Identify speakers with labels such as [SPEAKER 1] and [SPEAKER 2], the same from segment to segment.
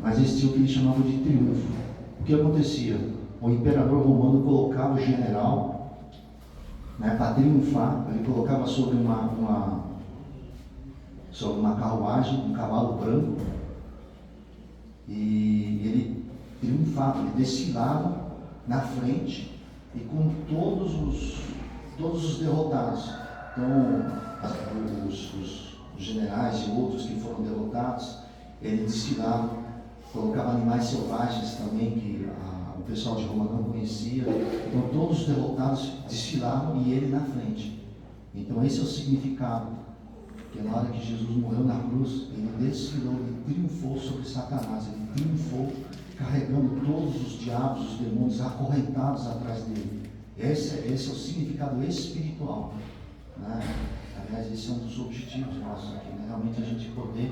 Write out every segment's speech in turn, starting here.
[SPEAKER 1] mas eles tinham o que eles chamavam de triunfo. O que acontecia? O imperador romano colocava o general, né, para triunfar, ele colocava sobre uma carruagem, um cavalo branco, e ele triunfava, ele desfilava na frente e com todos os derrotados. Então, os generais e outros que foram derrotados, ele desfilava, colocava animais selvagens também, que o pessoal de Roma não conhecia. Então, todos os derrotados desfilavam e ele na frente. Então, esse é o significado. Porque na hora que Jesus morreu na cruz, ele desfilou, ele triunfou sobre Satanás, ele triunfou carregando todos os diabos, os demônios acorrentados atrás dele. Esse é o significado espiritual, né? Aliás, esse é um dos objetivos nossos aqui, né? Realmente a gente poder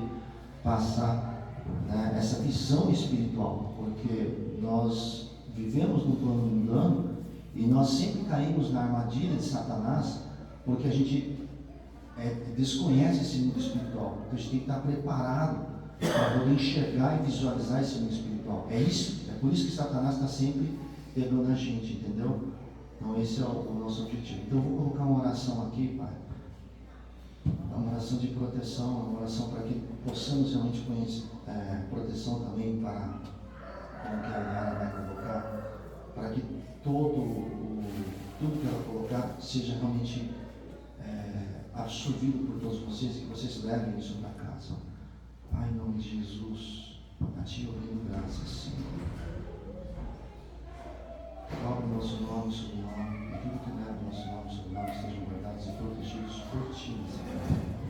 [SPEAKER 1] passar, né, essa visão espiritual, porque nós vivemos no plano mundano e nós sempre caímos na armadilha de Satanás, porque a gente desconhece esse mundo espiritual. Então a gente tem que estar preparado para poder enxergar e visualizar esse mundo espiritual. É por isso que Satanás está sempre pegando a gente, entendeu? Então esse é o nosso objetivo. Então eu vou colocar uma oração aqui, Pai. Uma oração de proteção, uma oração para que possamos realmente conhecer, proteção também para, como que a Yara vai colocar, para que tudo que ela colocar seja realmente absorvido por todos vocês, que vocês levem isso para casa. Pai, em nome de Jesus, a Ti eu rendo graças, Senhor. Coloca o nosso nome sobre o nome, e tudo que leva o nosso nome sobre o nome sejam guardados e protegidos por Ti, Senhor.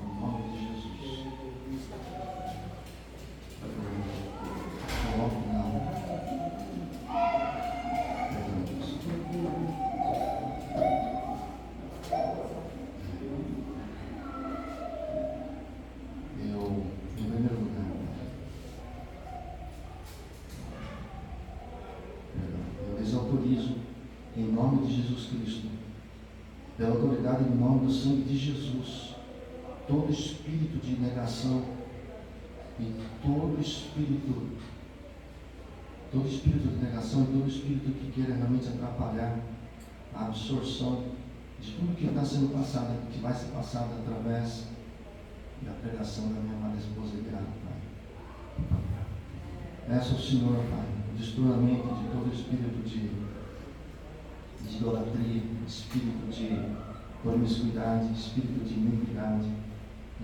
[SPEAKER 1] Em nome de Jesus. Coloca o nome. Em nome de Jesus Cristo, pela autoridade e no nome do sangue de Jesus, todo espírito de negação e todo espírito de negação e todo espírito que queira realmente atrapalhar a absorção de tudo que está sendo passado, que vai ser passado através da pregação da minha amada esposa Yara, Pai. Peço ao Senhor, Pai, o destroçamento de todo espírito de idolatria, espírito de promiscuidade, espírito de iniquidade,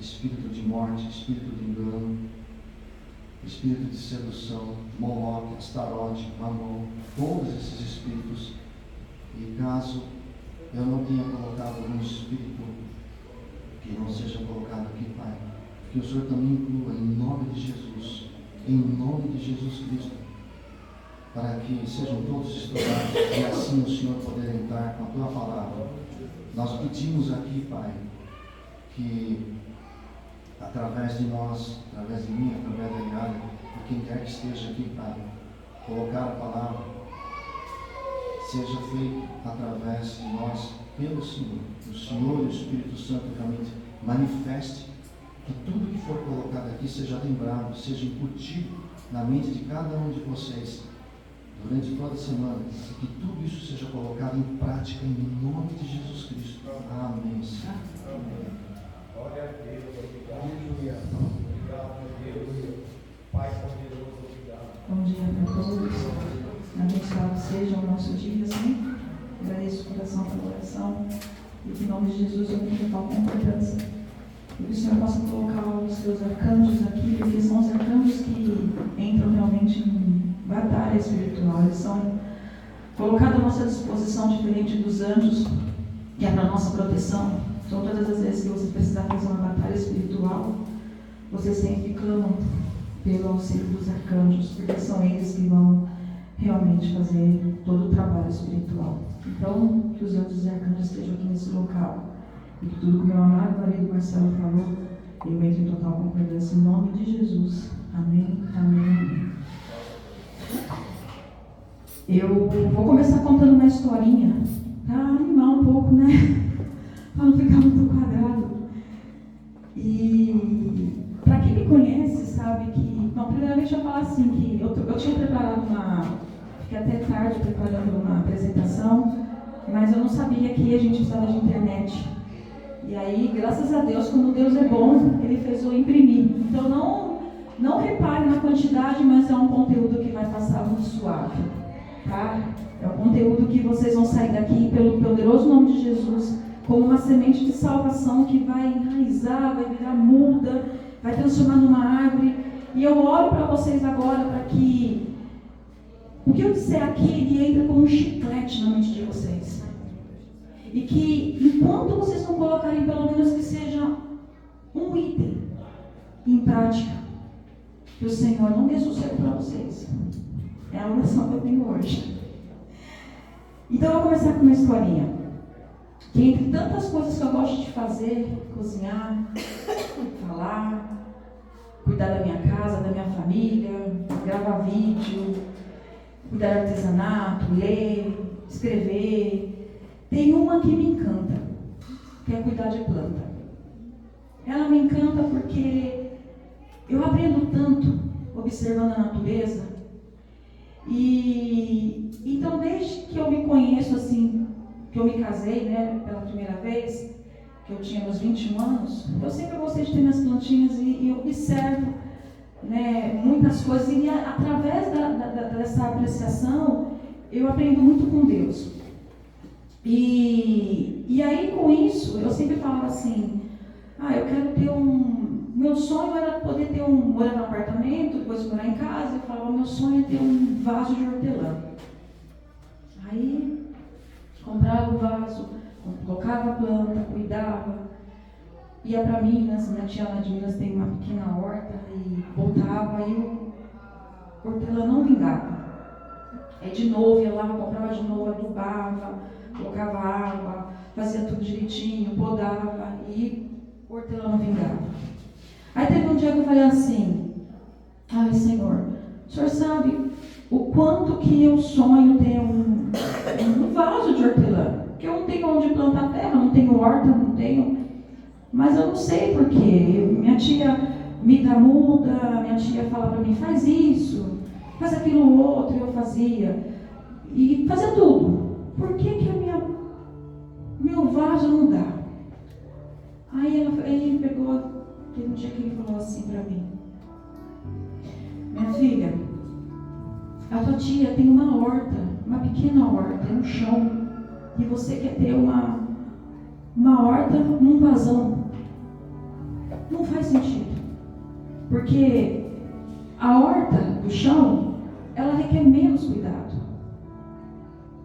[SPEAKER 1] espírito de morte, espírito de engano, espírito de sedução, Moloque, Astarote, Mamon, todos esses espíritos. E caso eu não tenha colocado algum espírito que não seja colocado aqui, Pai, que o Senhor também inclua em nome de Jesus, em nome de Jesus Cristo, para que sejam todos estudados e assim o Senhor poder entrar com a Tua palavra. Nós pedimos aqui, Pai, que através de nós, através de mim, através da Yara, de quem quer que esteja aqui para colocar a palavra, seja feito através de nós pelo Senhor. O Senhor e o Espírito Santo realmente manifeste que tudo que for colocado aqui seja lembrado, seja incutido na mente de cada um de vocês durante toda a semana, e que tudo isso seja colocado em prática em nome de Jesus Cristo. Amém.
[SPEAKER 2] Amém. Glória a Deus, obrigado. Obrigado, Deus. Pai poderoso, obrigado.
[SPEAKER 3] Bom dia para todos. Abençoado seja o nosso dia, sim. Agradeço o coração pela oração. E que em nome de Jesus eu tenho total concordância. E que o Senhor possa colocar os seus arcanjos aqui, porque são os arcanjos que entram realmente em batalha espiritual. Eles são colocados à nossa disposição, diferente dos anjos, que é para a nossa proteção. Então, todas as vezes que você precisar fazer uma batalha espiritual, você sempre clama pelo auxílio dos arcanjos, porque são eles que vão realmente fazer todo o trabalho espiritual. Então, que os anjos e arcanjos estejam aqui nesse local. E que tudo que o meu amado marido Marcelo falou, eu entro em total concordância em nome de Jesus. Amém, amém, amém. Eu vou começar contando uma historinha para animar um pouco, né? Para não ficar muito quadrado. E para quem me conhece, sabe que... Não, primeiramente deixa eu falar assim, que eu tinha preparado fiquei até tarde preparando uma apresentação, mas eu não sabia que a gente precisava de internet. E aí, graças a Deus, como Deus é bom, Ele fez eu imprimir. Então não repare na quantidade, mas é um conteúdo que vai passar muito suave, tá? É um conteúdo que vocês vão sair daqui, pelo poderoso nome de Jesus, como uma semente de salvação que vai enraizar, vai virar muda, vai transformar numa árvore. E eu oro para vocês agora, para que o que eu disser aqui, ele entra como um chiclete na mente de vocês. E que, enquanto vocês não colocarem, pelo menos que seja um item em prática, que o Senhor não dê sossego para vocês. É a oração que eu tenho hoje. Então, eu vou começar com uma historinha. Que entre tantas coisas que eu gosto de fazer, cozinhar, falar, cuidar da minha casa, da minha família, gravar vídeo, cuidar do artesanato, ler, escrever, tem uma que me encanta, que é cuidar de planta. Ela me encanta porque eu aprendo tanto observando a natureza. E então, desde que eu me conheço assim, que eu me casei, né, pela primeira vez, que eu tinha meus 21 anos, eu sempre gostei de ter minhas plantinhas e eu observo, né, muitas coisas, e através dessa apreciação eu aprendo muito com Deus. E aí, com isso, eu sempre falava assim, eu quero ter meu sonho era poder ter morar no apartamento, depois morar em casa. Eu falava, meu sonho é ter um vaso de hortelã. Aí comprava o vaso, colocava a planta, cuidava, ia para Minas, minha tia lá de Minas tem uma pequena horta, e botava, e o hortelã não vingava. Aí de novo ia lá, comprava de novo, adubava, colocava água, fazia tudo direitinho, podava, e o hortelã não vingava. Aí teve um dia que eu falei assim, Senhor, o Senhor sabe o quanto que eu sonho ter um vaso de hortelã, porque eu não tenho onde plantar terra, não tenho horta, não tenho, mas eu não sei porquê. Minha tia me dá muda, minha tia fala para mim, faz isso, faz aquilo outro, eu fazia, e fazia tudo. Por que meu vaso não dá? Aí ele pegou, teve um dia que ele falou assim para mim, minha filha, a tua tia tem uma horta, uma pequena horta, no chão, e você quer ter uma horta num vasão. Não faz sentido, porque a horta do chão, ela requer menos cuidado.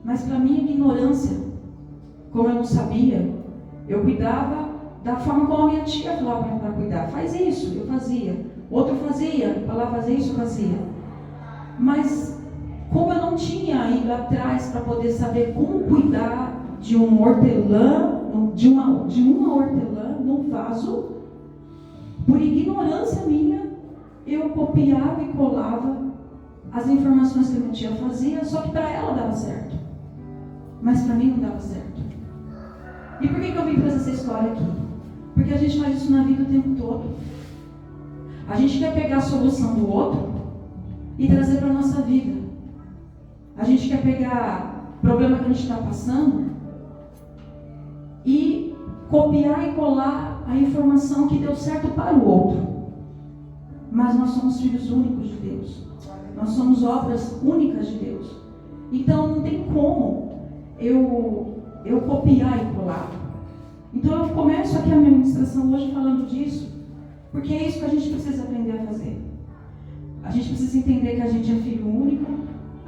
[SPEAKER 3] Mas para minha ignorância, como eu não sabia, eu cuidava da forma como a minha tia falava para cuidar. Faz isso, eu fazia. Outro fazia, falava fazer isso, eu fazia. Mas como eu não tinha ido atrás para poder saber como cuidar de um hortelã, de uma hortelã num vaso, por ignorância minha, eu copiava e colava as informações que a minha tia fazia, só que para ela dava certo, mas para mim não dava certo. E por que eu vim trazer essa história aqui? Porque a gente faz isso na vida o tempo todo. A gente quer pegar a solução do outro e trazer para a nossa vida. A gente quer pegar o problema que a gente está passando e copiar e colar a informação que deu certo para o outro. Mas nós somos filhos únicos de Deus. Nós somos obras únicas de Deus. Então não tem como eu copiar e colar. Então eu começo aqui a minha ministração hoje falando disso, porque é isso que a gente precisa aprender a fazer. A gente precisa entender que a gente é filho único,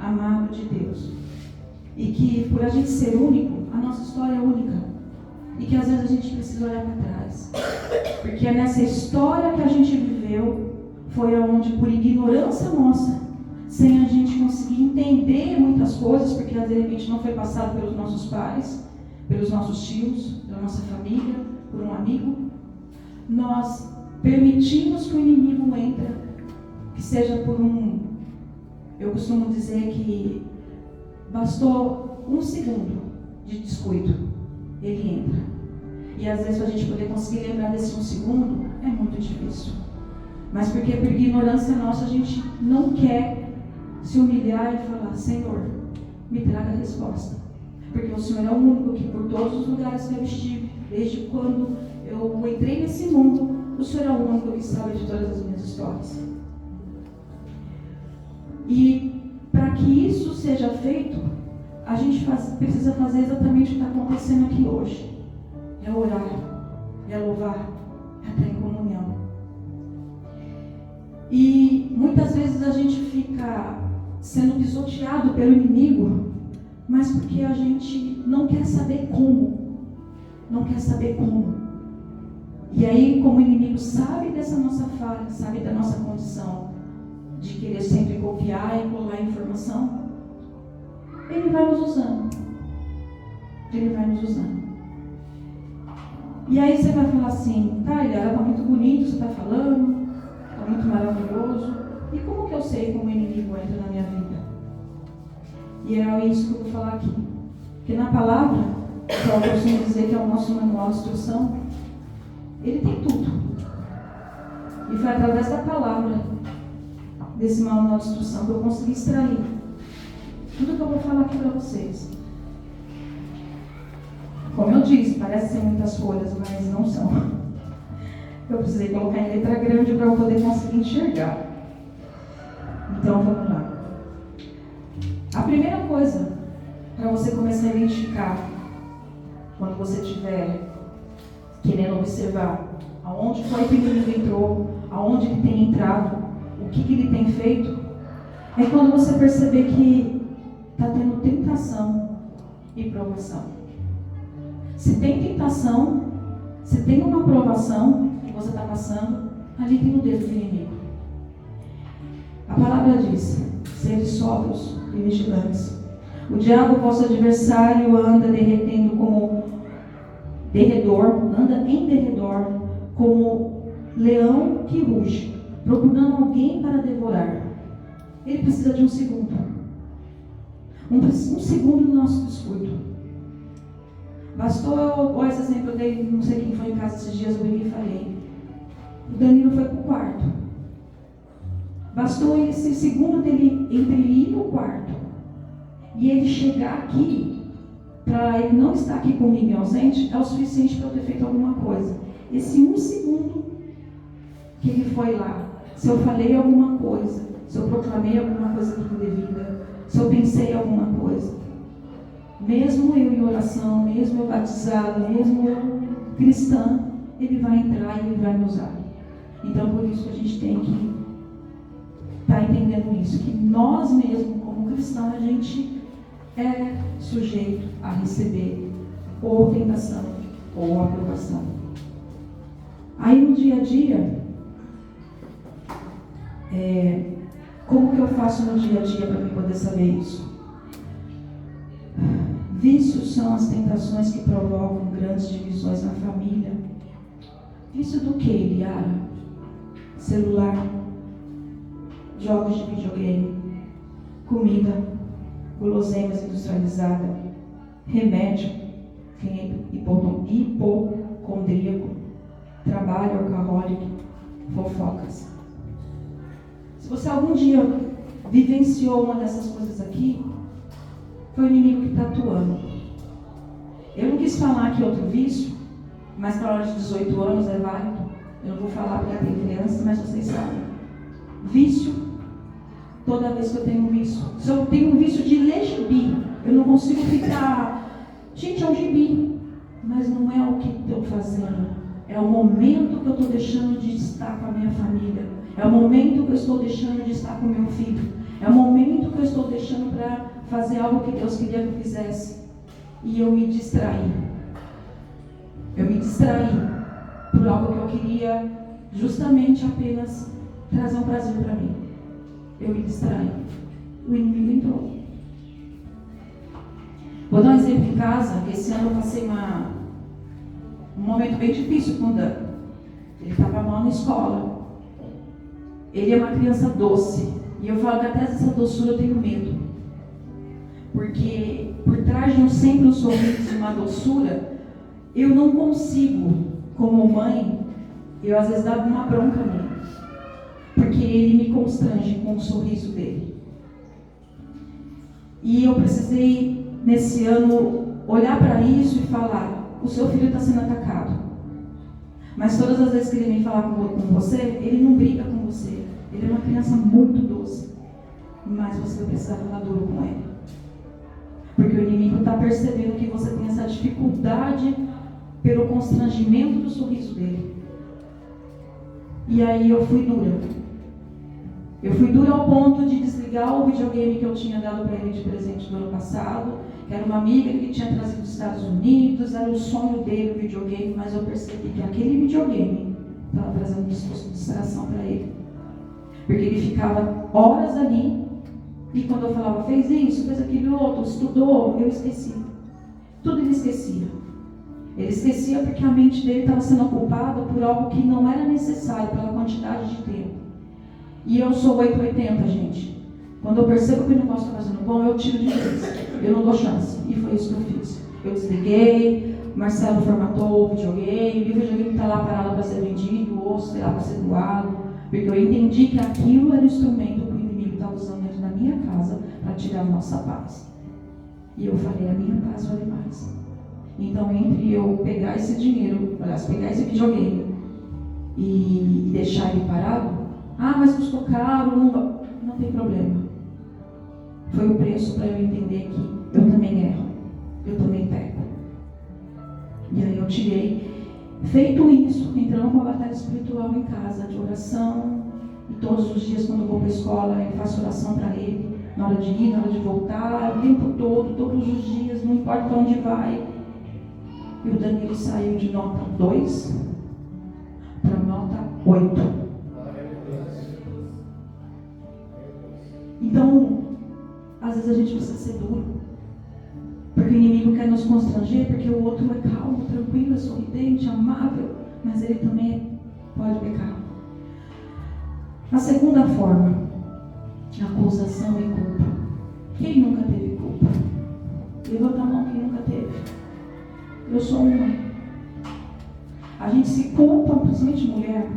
[SPEAKER 3] amado de Deus. E que por a gente ser único, a nossa história é única. E que às vezes a gente precisa olhar para trás. Porque é nessa história que a gente viveu, foi onde por ignorância nossa, sem a gente conseguir entender muitas coisas, porque de repente não foi passado pelos nossos pais, pelos nossos tios, pela nossa família, por um amigo, nós permitimos que o inimigo entre, que seja por eu costumo dizer que bastou 1 segundo de descuido, ele entra. E às vezes para a gente poder conseguir lembrar desse 1 segundo, é muito difícil. mas porque por ignorância nossa a gente não quer se humilhar e falar: Senhor, me traga a resposta. Porque o Senhor é o único que, por todos os lugares que eu estive, desde quando eu entrei nesse mundo, o Senhor é o único que sabe de todas as minhas histórias. E para que isso seja feito, a gente precisa fazer exatamente o que está acontecendo aqui hoje. É orar, é louvar, é estar em comunhão. E muitas vezes a gente fica sendo pisoteado pelo inimigo, mas porque a gente não quer saber como. Não quer saber como. E aí, como o inimigo sabe dessa nossa falha, sabe da nossa condição de querer sempre copiar e colar informação, ele vai nos usando. Ele vai nos usando. E aí você vai falar assim: tá, Ilhara, está muito bonito, você está falando, está muito maravilhoso. E como que eu sei como o inimigo entra na minha vida? E é isso que eu vou falar aqui. Porque na palavra, que eu costumo dizer que é o nosso manual de instrução, ele tem tudo. E foi através da palavra, desse manual de instrução, que eu consegui extrair tudo que eu vou falar aqui para vocês. Como eu disse, parece ser muitas folhas, mas não são. Eu precisei colocar em letra grande para eu poder conseguir enxergar. Então vamos lá. A primeira coisa para você começar a identificar, quando você estiver querendo observar aonde foi que o inimigo entrou, aonde ele tem entrado, o que ele tem feito, é quando você perceber que está tendo tentação e provação. Se tem tentação, se tem uma provação que você está passando, ali tem o dedo do inimigo. A palavra diz: sede sóbrios e vigilantes. O diabo, vosso adversário, anda em derredor, como leão que ruge, procurando alguém para devorar. Ele precisa de um segundo. Um segundo no nosso descuido. Bastou, esse exemplo eu dei, não sei quem foi em casa esses dias, eu e falei. O Danilo foi para o quarto. Bastou esse segundo dele entre ele ir no quarto e ele chegar aqui, para ele não estar aqui comigo e ausente, é o suficiente para eu ter feito alguma coisa. Esse um segundo que ele foi lá, se eu falei alguma coisa, se eu proclamei alguma coisa indevida, se eu pensei alguma coisa, mesmo eu em oração, mesmo eu batizada, mesmo eu cristã, ele vai entrar e ele vai me usar. Então por isso que a gente tem que estar entendendo isso, que nós mesmos como cristãos a gente é sujeito a receber ou tentação ou aprovação. Aí no dia a dia, como que eu faço no dia a dia para poder saber isso? Vícios são as tentações que provocam grandes divisões na família. Vício do que, Eliara? Celular, jogos de videogame, comida, guloseimas industrializadas, remédio, quem é hipocondríaco, trabalho alcoólico, fofocas. Se você algum dia vivenciou uma dessas coisas aqui, foi o inimigo que está atuando. Eu não quis falar aqui outro vício, mas para hora de 18 anos é válido. Eu não vou falar porque tem criança, mas vocês sabem. Vício, toda vez que eu tenho um vício. Se eu tenho um vício de ler gibi, eu não consigo ficar... Gente, é um gibi, mas não é o que estou fazendo. É o momento que eu estou deixando de estar com a minha família. É o momento que eu estou deixando de estar com o meu filho. É o momento que eu estou deixando para fazer algo que Deus queria que eu fizesse. E eu me distraí. Eu me distraí por algo que eu queria justamente apenas trazer um prazer para mim. Eu me distraí. O inimigo entrou. Vou dar um exemplo em casa. Esse ano eu passei um momento bem difícil com o Dan. Ele estava mal na escola. Ele é uma criança doce. E eu falo que até essa doçura eu tenho medo. Porque por trás de sempre um sorriso e uma doçura, eu não consigo, como mãe, eu às vezes dava uma bronca nele. porque ele me constrange com o sorriso dele. E eu precisei, nesse ano, olhar para isso e falar: o seu filho está sendo atacado. Mas todas as vezes que ele vem falar com você, ele não briga com você. Ele é uma criança muito doce. Mas você vai precisar falar duro com ele. Porque o inimigo está percebendo que você tem essa dificuldade pelo constrangimento do sorriso dele. E aí eu fui dura. Eu fui dura ao ponto de desligar o videogame que eu tinha dado para ele de presente do ano passado, que era uma amiga que tinha trazido dos Estados Unidos, era o sonho dele o videogame, mas eu percebi que aquele videogame estava trazendo distração para ele. Porque ele ficava horas ali, e quando eu falava, fez isso, fez aquilo outro, estudou, eu esqueci. Tudo ele esquecia. Ele esquecia porque a mente dele estava sendo ocupada por algo que não era necessário, pela quantidade de tempo. E eu sou 880, gente. Quando eu percebo que o negócio está fazendo bom, eu tiro de vez. Eu não dou chance. E foi isso que eu fiz. Eu desliguei, Marcelo formatou o videogame, o videogame está lá parado para ser vendido, ou sei lá, para ser doado. Porque eu entendi que aquilo era o instrumento que o inimigo estava usando dentro da minha casa para tirar a nossa paz. E eu falei, a minha paz vale mais. Então, entre eu pegar esse dinheiro, aliás, pegar esse videogame e deixar ele parado, mas custou caro, não tem problema. Foi o preço para eu entender que eu também erro, eu também peco. E aí eu tirei. Feito isso, entrando com a batalha espiritual em casa, de oração, e todos os dias quando eu vou para a escola, eu faço oração para ele, na hora de ir, na hora de voltar, o tempo todo, todos os dias, não importa para onde vai. E o Danilo saiu de nota 2 para nota 8. Então, às vezes a gente precisa ser duro. Porque o inimigo quer nos constranger, porque o outro é calmo, tranquilo, sorridente, amável, mas ele também pode pecar. A segunda forma, acusação e culpa. Quem nunca teve culpa? Levanta a mão quem nunca teve. Eu sou uma. A gente se culpa, principalmente mulher,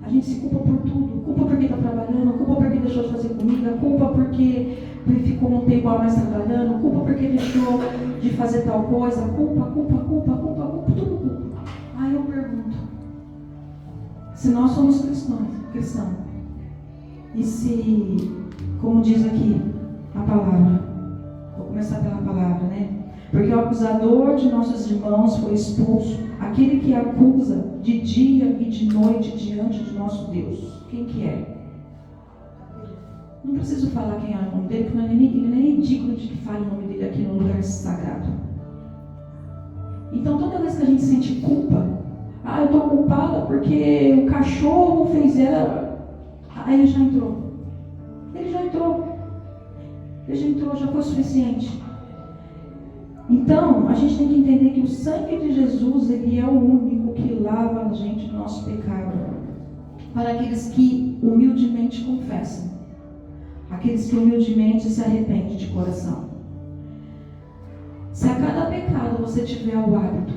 [SPEAKER 3] a gente se culpa por tudo. Culpa porque está trabalhando, culpa porque deixou de fazer comida, culpa porque ficou um tempo a mais trabalhando, culpa porque deixou de fazer tal coisa, culpa, tudo culpa. Aí eu pergunto, se nós somos cristãos, e se, como diz aqui a palavra, vou começar pela palavra, né? Porque o acusador de nossos irmãos foi expulso, aquele que acusa de dia e de noite diante de nosso Deus. Quem que é? Não preciso falar quem é o nome dele, porque ele nem é digno de que fale o nome dele aqui no lugar sagrado. Então, toda vez que a gente sente culpa, eu estou culpada porque o cachorro fez ela. Aí ele já entrou. Já foi suficiente. Então, a gente tem que entender que o sangue de Jesus, ele é o único que lava a gente do nosso pecado. Para aqueles que humildemente confessam. Aqueles que humildemente se arrependem de coração. Se a cada pecado você tiver o hábito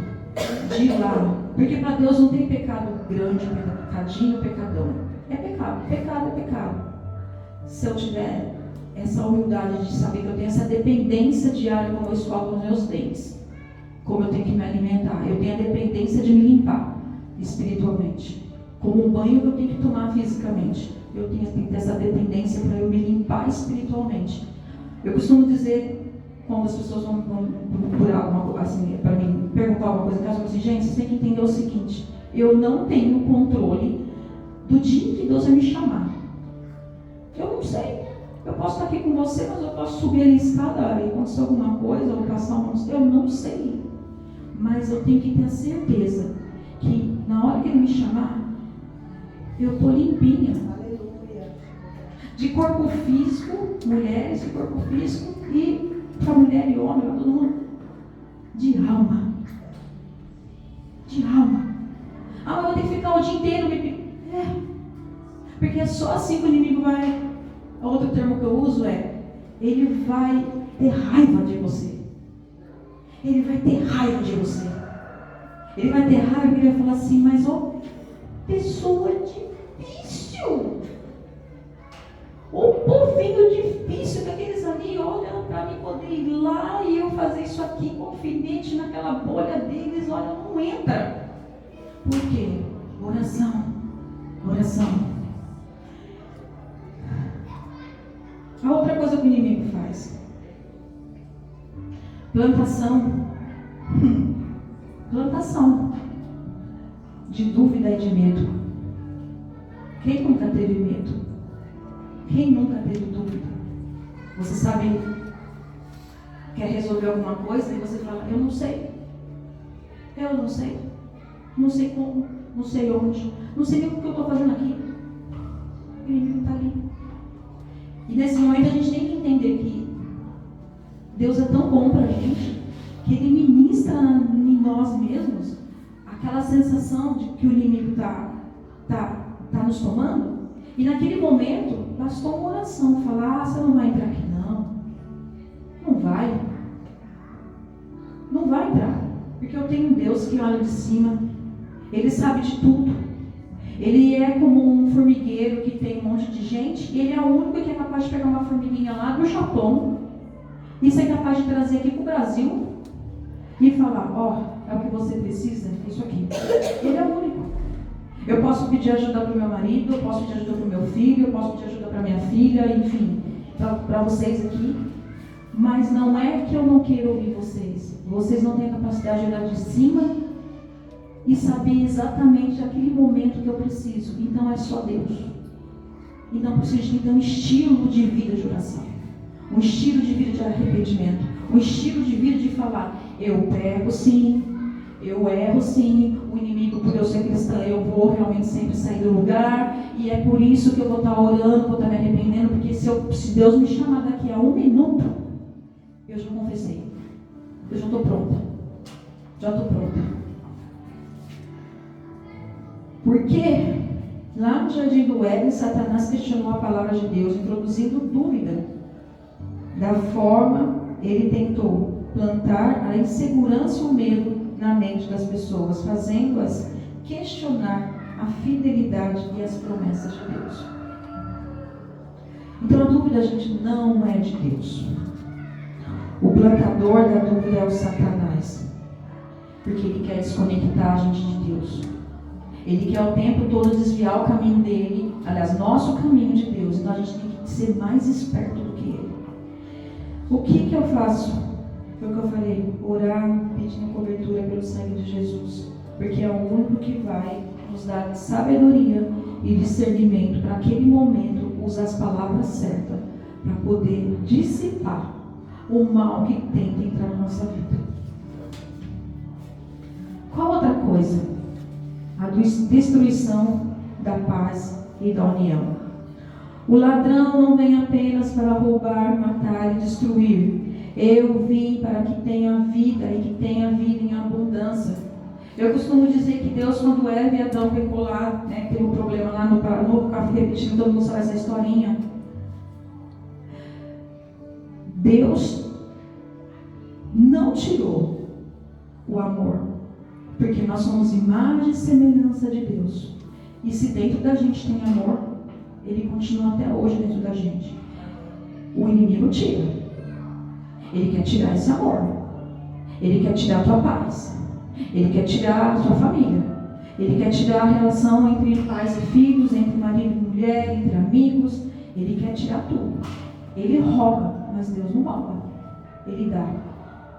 [SPEAKER 3] de ir lá, porque para Deus não tem pecado grande, pecadinho, pecadão. É pecado, pecado é pecado. Se eu tiver essa humildade de saber que eu tenho essa dependência diária como eu escovo os meus dentes, como eu tenho que me alimentar, eu tenho a dependência de me limpar espiritualmente, como um banho que eu tenho que tomar fisicamente, eu tenho que ter essa dependência para eu me limpar espiritualmente. Eu costumo dizer, quando as pessoas vão procurar alguma coisa, assim, para mim, perguntar alguma coisa em casa, eu falo assim, gente, vocês têm que entender o seguinte, eu não tenho controle do dia que Deus vai me chamar. Eu não sei. Eu posso estar aqui com você, mas eu posso subir a escada e acontecer alguma coisa, ou passar uma... Eu não sei. Mas eu tenho que ter a certeza que na hora que Ele me chamar, eu estou limpinha. Aleluia. De corpo físico, mulheres de corpo físico, e para mulher e homem, para todo mundo. De alma. Mas eu vou ter que ficar o dia inteiro me... Porque é só assim que o inimigo vai... Outro termo que eu uso é, ele vai ter raiva de você. Ele vai ter raiva de você. Ele vai ter raiva e vai falar assim, mas pessoa difícil. aquela bolha deles, olha, não entra. Por quê? Oração. Oração. A outra coisa que o inimigo faz. Plantação. Plantação de dúvida e de medo. Quem nunca teve medo? Quem nunca teve dúvida? Você sabe, quer resolver alguma coisa e você fala, eu não sei. Eu não sei. Não sei como, não sei onde, não sei nem o que eu estou fazendo aqui. O inimigo está ali. E nesse momento a gente tem que entender que Deus é tão bom para a gente, que Ele ministra em nós mesmos aquela sensação de que o inimigo está nos tomando. E naquele momento, bastou uma oração, falar, você não vai entrar aqui não. Não vai. Não vai entrar. Porque eu tenho um Deus que olha de cima. Ele sabe de tudo. Ele é como um formigueiro que tem um monte de gente. E ele é o único que é capaz de pegar uma formiguinha lá do Japão e ser capaz de trazer aqui para o Brasil e falar, é o que você precisa, isso aqui. Ele é o único. Eu posso pedir ajuda para o meu marido, eu posso pedir ajuda para o meu filho, eu posso pedir ajuda para minha filha, enfim, para vocês aqui. Mas não é que eu não queira ouvir vocês. Vocês não têm a capacidade de olhar de cima e saber exatamente aquele momento que eu preciso. Então é só Deus. Então preciso ter um estilo de vida de oração. Um estilo de vida de arrependimento. Um estilo de vida de falar, eu pego sim, eu erro sim, o inimigo, por eu ser cristã, eu vou realmente sempre sair do lugar, e é por isso que eu vou estar orando, vou estar me arrependendo, porque se Deus me chamar daqui a 1 minuto, eu já confessei, eu já estou pronta, Porque lá no Jardim do Éden, Satanás questionou a palavra de Deus, introduzindo dúvida. Da forma, ele tentou plantar a insegurança e o medo na mente das pessoas, fazendo-as questionar a fidelidade e as promessas de Deus. Então a dúvida, gente, não é de Deus. O plantador da dúvida é o Satanás, porque ele quer desconectar a gente de Deus. Ele quer o tempo todo desviar o caminho dele, aliás, nosso caminho de Deus. Então a gente tem que ser mais esperto do que ele. O que eu faço? Foi o que eu falei, orar, pedindo cobertura pelo sangue de Jesus, porque é o único que vai nos dar sabedoria e discernimento para aquele momento usar as palavras certas para poder dissipar o mal que tenta entrar na nossa vida. Qual outra coisa? A destruição da paz e da união. O ladrão não vem apenas para roubar, matar e destruir. Eu vim para que tenha vida e que tenha vida em abundância. Eu costumo dizer que Deus, quando Eva e Adão pecou lá, teve um problema lá no café, repetindo, todo mundo sabe essa historinha. Deus não tirou o amor, porque nós somos imagem e semelhança de Deus. E se dentro da gente tem amor, ele continua até hoje dentro da gente. O inimigo tira. Ele quer tirar esse amor. Ele quer tirar a tua paz. Ele quer tirar a tua família. Ele quer tirar a relação entre pais e filhos, entre marido e mulher, entre amigos. Ele quer tirar tudo. Ele rouba, mas Deus não rouba. Ele dá.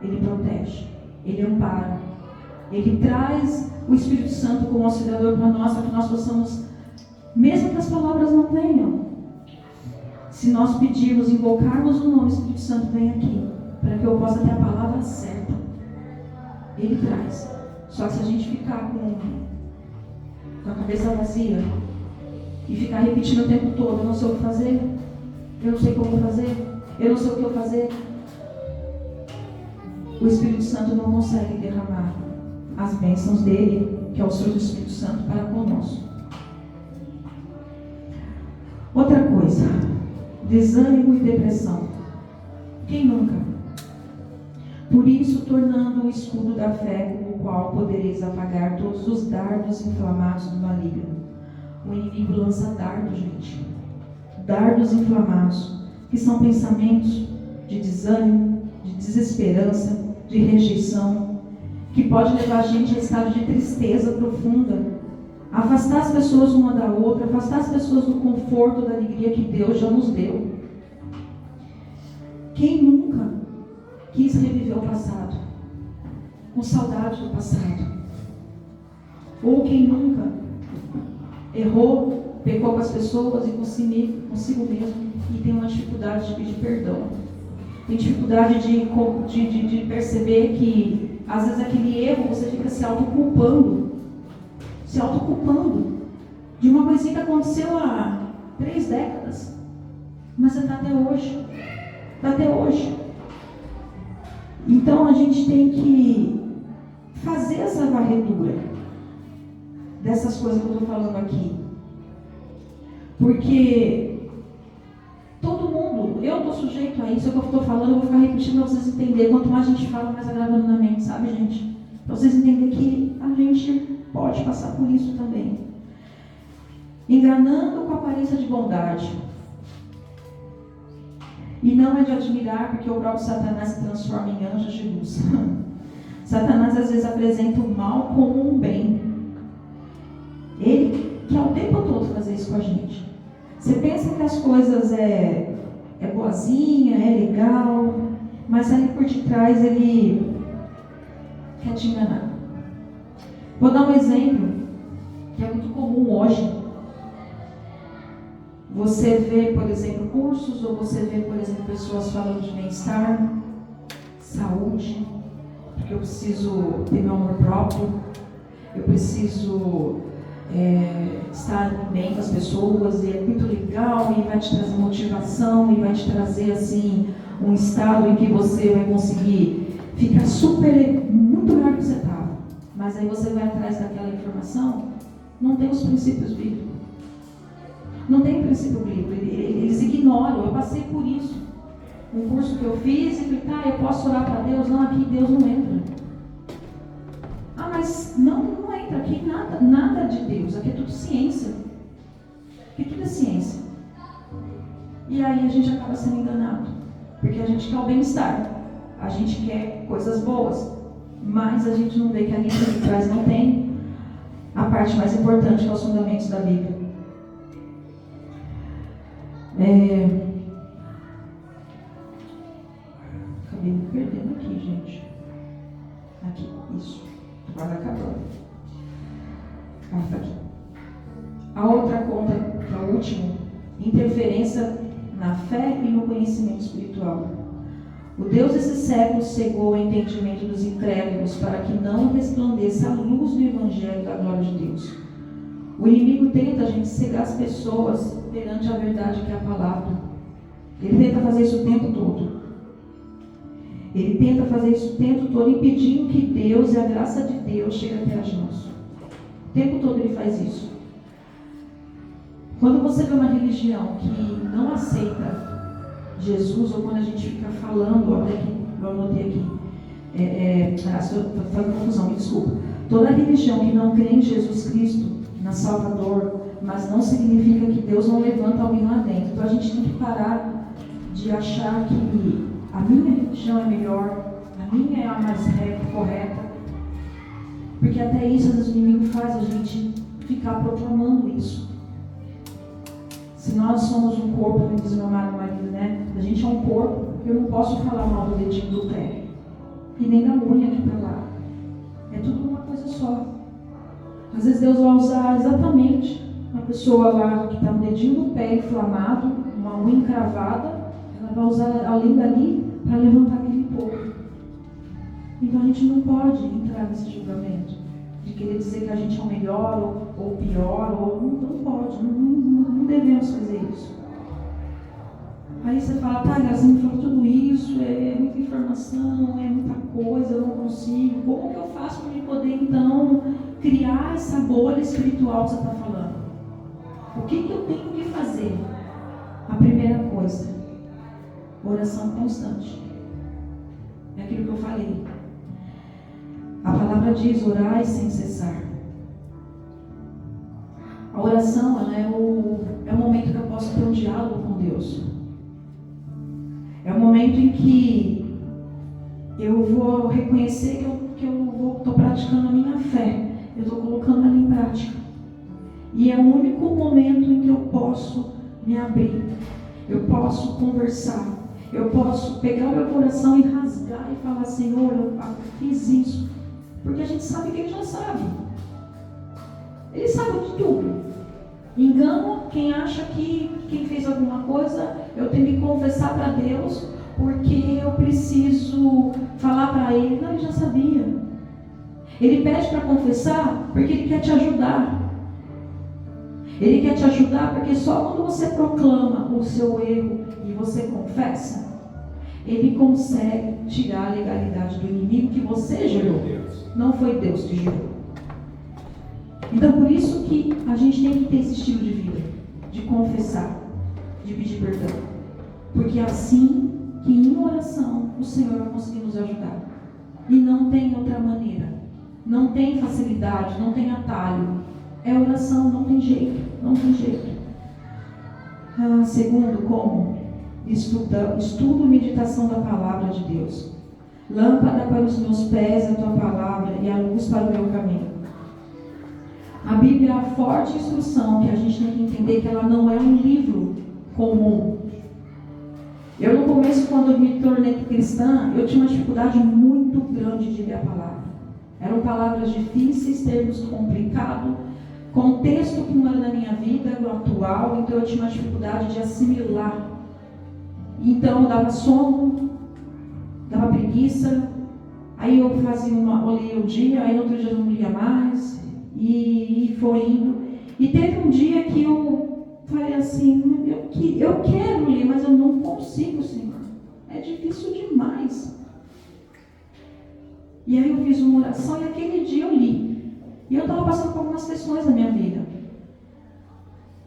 [SPEAKER 3] Ele protege. Ele ampara. Ele traz o Espírito Santo como auxiliador para nós, para que nós possamos, mesmo que as palavras não venham, se nós pedirmos, invocarmos o nome do Espírito Santo, vem aqui, para que eu possa ter a palavra certa. Ele traz. Só que se a gente ficar com a cabeça vazia e ficar repetindo o tempo todo, eu não sei o que fazer, eu não sei como fazer, eu não sei o que eu fazer, o Espírito Santo não consegue derramar as bênçãos dele, que é o fruto do Espírito Santo, para conosco. Outra coisa, desânimo e depressão. Quem nunca? Por isso, tornando o escudo da fé, com o qual podereis apagar todos os dardos inflamados do maligno. O inimigo lança dardos, gente. Dardos inflamados, que são pensamentos de desânimo, de desesperança, de rejeição. que pode levar a gente a estado de tristeza profunda, afastar as pessoas uma da outra, afastar as pessoas do conforto, da alegria que Deus já nos deu. Quem nunca quis reviver o passado, com saudade do passado? Ou quem nunca errou, pecou com as pessoas e consigo mesmo e tem uma dificuldade de pedir perdão? Tem dificuldade de perceber que às vezes aquele erro você fica se autoculpando de uma coisinha que aconteceu há 3 décadas, mas você está até hoje. Então a gente tem que fazer essa varredura dessas coisas que eu estou falando aqui, porque todo mundo, eu estou sujeito a isso, é o que eu estou falando, eu vou ficar repetindo para vocês entenderem. Quanto mais a gente fala, mais agravando na mente, sabe, gente? Para vocês entenderem que a gente pode passar por isso também. Enganando com aparência de bondade. E não é de admirar, porque o próprio Satanás se transforma em anjos de luz. Satanás às vezes apresenta o mal como um bem. Ele quer o tempo todo fazer isso com a gente. Você pensa que as coisas é boazinha, é legal, mas ali por detrás ele quer te enganar. Vou dar um exemplo que é muito comum hoje. Você vê, por exemplo, cursos, ou você vê, por exemplo, pessoas falando de bem-estar, saúde, porque eu preciso ter meu amor próprio, eu preciso estar bem com as pessoas, e é muito legal, e vai te trazer motivação, e vai te trazer, assim, um estado em que você vai conseguir ficar muito melhor do que você estava. Mas aí você vai atrás daquela informação, não tem os princípios bíblicos. Não tem princípio bíblico, eles ignoram. Eu passei por isso. Um curso que eu fiz e falei, eu posso orar para Deus? Não, aqui Deus não entra. Mas não entra aqui nada de Deus. Aqui é tudo ciência. Aqui tudo é ciência. E aí a gente acaba sendo enganado. Porque a gente quer o bem-estar. A gente quer coisas boas. Mas a gente não vê que a lista de trás não tem a parte mais importante, que é os fundamentos da Bíblia. Acabei me perdendo aqui, gente. Aqui, isso. Quase acabando. Tá aqui. A outra conta, que é o último, interferência na fé e no conhecimento espiritual. O Deus desse século cegou o entendimento dos incrédulos para que não resplandeça a luz do Evangelho da glória de Deus. O inimigo tenta a gente cegar as pessoas perante a verdade que é a palavra. Ele tenta fazer isso o tempo todo. Ele tenta fazer isso o tempo todo, impedindo que Deus e a graça de Deus cheguem até a nós. O tempo todo ele faz isso. Quando você vê uma religião que não aceita Jesus, ou quando a gente fica falando, até que eu anotei aqui, estou fazendo confusão, me desculpa. Toda religião que não crê em Jesus Cristo, na Salvador, mas não significa que Deus não levanta alguém lá dentro. Então a gente tem que parar de achar que a minha religião é melhor, a minha é a mais reta, correta, porque até isso às vezes o inimigo faz a gente ficar proclamando isso. Se nós somos um corpo, como diz meu amado marido, né? A gente é um corpo, eu não posso falar mal do dedinho do pé, e nem da unha que está lá. É tudo uma coisa só. Às vezes Deus vai usar exatamente uma pessoa lá que está no dedinho do pé inflamado, uma unha encravada, ela vai usar além dali para levantar aquele povo. Então a gente não pode entrar nesse julgamento de querer dizer que a gente é o melhor ou pior, ou não pode, não devemos fazer isso. Aí você fala, você me falou tudo isso, é muita informação, é muita coisa, eu não consigo. Como que eu faço para poder então criar essa bolha espiritual que você está falando? O que eu tenho que fazer? A primeira coisa, oração constante. É aquilo que eu falei. A palavra diz, orai sem cessar. A oração, ela é o momento que eu posso ter um diálogo com Deus. É o momento em que eu vou reconhecer que eu que eu estou praticando a minha fé. Eu estou colocando ela em prática. E é o único momento em que eu posso me abrir. Eu posso conversar. Eu posso pegar o meu coração e rasgar e falar: Senhor, eu fiz isso. Porque a gente sabe que Ele já sabe. Ele sabe de tudo. Engano quem acha que quem fez alguma coisa, eu tenho que confessar para Deus, porque eu preciso falar para Ele. Não, Ele já sabia. Ele pede para confessar porque Ele quer te ajudar. Ele quer te ajudar porque só quando você proclama o seu erro e você confessa, Ele consegue tirar a legalidade do inimigo que você gerou. Não foi Deus que gerou. Então por isso que a gente tem que ter esse estilo de vida, de confessar, de pedir perdão. Porque é assim que em oração o Senhor vai conseguir nos ajudar. E não tem outra maneira. Não tem facilidade, não tem atalho. É oração, não tem jeito, não tem jeito. Segundo, como? Estudo e meditação da palavra de Deus. Lâmpada para os meus pés a tua palavra e a luz para o meu caminho. A Bíblia é a forte instrução que a gente tem que entender que ela não é um livro comum. Eu no começo, quando eu me tornei cristã, eu tinha uma dificuldade muito grande de ler a palavra. Eram palavras difíceis, termos complicados, contexto que não era da minha vida, no atual, então eu tinha uma dificuldade de assimilar. Então eu dava sono, dava preguiça, aí eu lia o dia, aí no outro dia eu não lia mais, e foi indo. E teve um dia que eu falei assim: eu quero ler, mas eu não consigo, Senhor. É difícil demais. E aí eu fiz uma oração e aquele dia eu li. E eu estava passando por algumas questões na minha vida.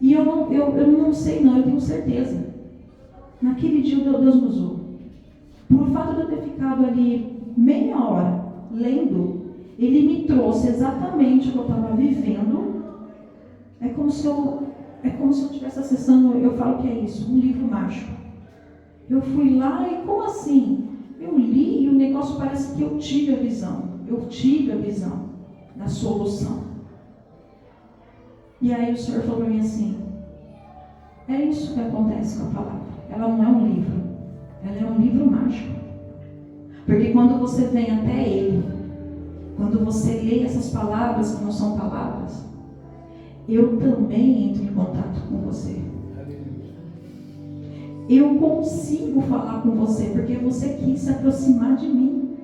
[SPEAKER 3] E eu não sei não, eu tenho certeza. Naquele dia Deus me usou. Por fato de eu ter ficado ali meia hora lendo, Ele me trouxe exatamente o que eu estava vivendo. É como se eu estivesse acessando, eu falo que é isso, um livro mágico. Eu fui lá e como assim? Eu li e o negócio parece que eu tive a visão. Eu tive a visão da solução. E aí o Senhor falou para mim assim: é isso que acontece com a palavra. Ela não é um livro. Ela é um livro mágico. Porque quando você vem até Ele, quando você lê essas palavras que não são palavras, eu também entro em contato com você. Eu consigo falar com você porque você quis se aproximar de mim.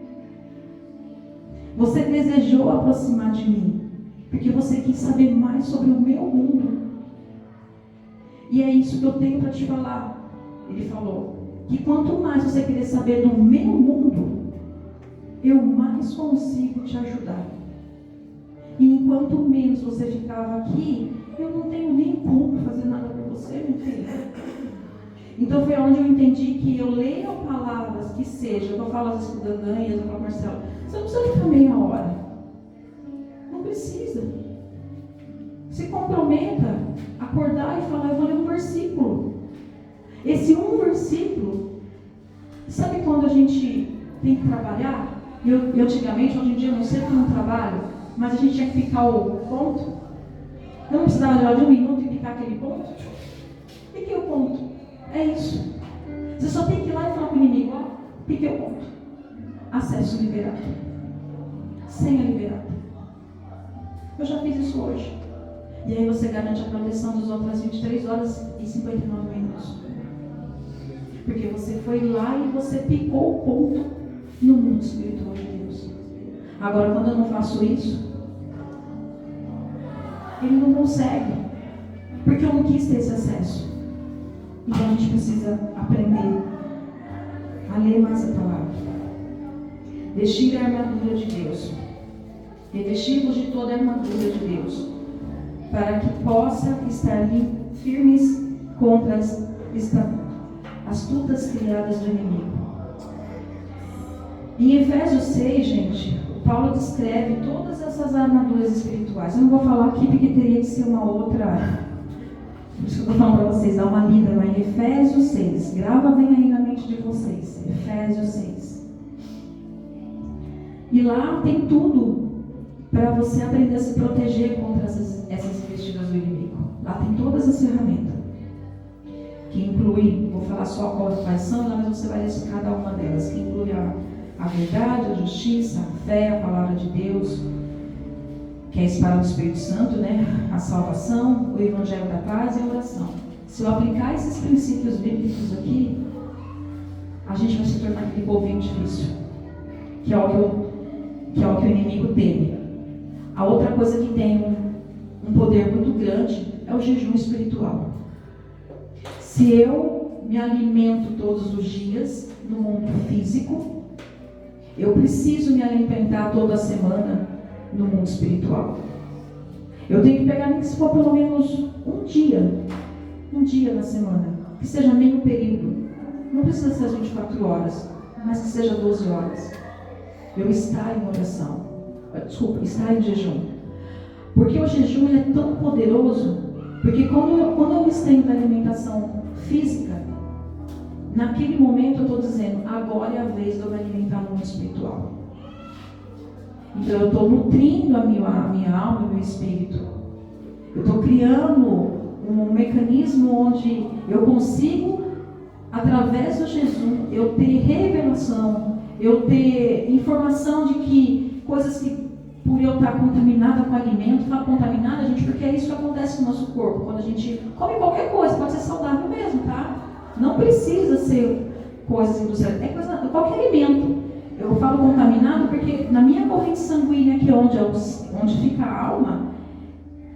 [SPEAKER 3] Você desejou aproximar de mim porque você quis saber mais sobre o meu mundo. E é isso que eu tenho para te falar. Ele falou que quanto mais você querer saber do meu mundo, eu mais consigo te ajudar. E enquanto menos você ficava aqui, eu não tenho nem como fazer nada por você, meu filho. Então foi onde eu entendi que eu leio palavras que sejam, eu falo às vezes com o Dandan e eu falo, Marcelo, você não precisa ficar meia hora. Não precisa. Se comprometa a acordar e falar: eu vou ler um versículo. Esse um versículo, sabe quando a gente tem que trabalhar? Eu antigamente, hoje em dia eu não sei porque eu não trabalho, mas a gente tinha que picar o ponto. Eu não precisava de um minuto e picar aquele ponto. Piquei o ponto. É isso. Você só tem que ir lá e falar com o inimigo: ó, piquei o ponto. Acesso liberado. Senha liberada. Eu já fiz isso hoje. E aí você garante a proteção das outras 23 horas e 59 minutos. Porque você foi lá e você picou o ponto no mundo espiritual de Deus. Agora, quando eu não faço isso, ele não consegue. Porque eu não quis ter esse acesso. Então a gente precisa aprender a ler mais a palavra. Vestir a armadura de Deus. Revestir-vos de toda a armadura de Deus, para que possa estar firmes contra as astutas criadas do inimigo. Em Efésios 6, gente, Paulo descreve todas essas armaduras espirituais. Eu não vou falar aqui porque teria que ser uma outra. Por isso que eu estou falando para vocês, dá uma lida lá em Efésios 6. Grava bem aí na mente de vocês. Efésios 6. E lá tem tudo para você aprender a se proteger contra essas investidas do inimigo. Lá tem todas as ferramentas, que inclui, vou falar só quais são, mas você vai ler cada uma delas, que inclui a verdade, a justiça, a fé, a palavra de Deus, que é a espada do Espírito Santo, né? A salvação, o evangelho da paz e a oração. Se eu aplicar esses princípios bíblicos aqui, a gente vai se tornar aquele povinho difícil, que é o que o inimigo teme. A outra coisa que tem um poder muito grande é o jejum espiritual. Se eu me alimento todos os dias no mundo físico, eu preciso me alimentar toda semana no mundo espiritual. Eu tenho que pegar, nem que se for pelo menos um dia na semana, que seja meio período. Não precisa ser as 24 horas, mas que seja 12 horas. Eu estar em oração. Estar em jejum. Porque o jejum é tão poderoso, porque quando eu me estendo da alimentação física, naquele momento eu estou dizendo, agora é a vez de eu me alimentar no mundo espiritual. Então eu estou nutrindo a minha alma e o meu espírito. Eu estou criando um mecanismo onde eu consigo, através do jejum, eu ter revelação, eu ter informação de que coisas que, por eu estar contaminada com alimento, falo contaminada, gente, porque é isso que acontece com o nosso corpo. Quando a gente come qualquer coisa, pode ser saudável mesmo, tá? Não precisa ser coisas industriais, é coisa, qualquer alimento. Eu falo contaminado porque na minha corrente sanguínea, que é onde fica a alma,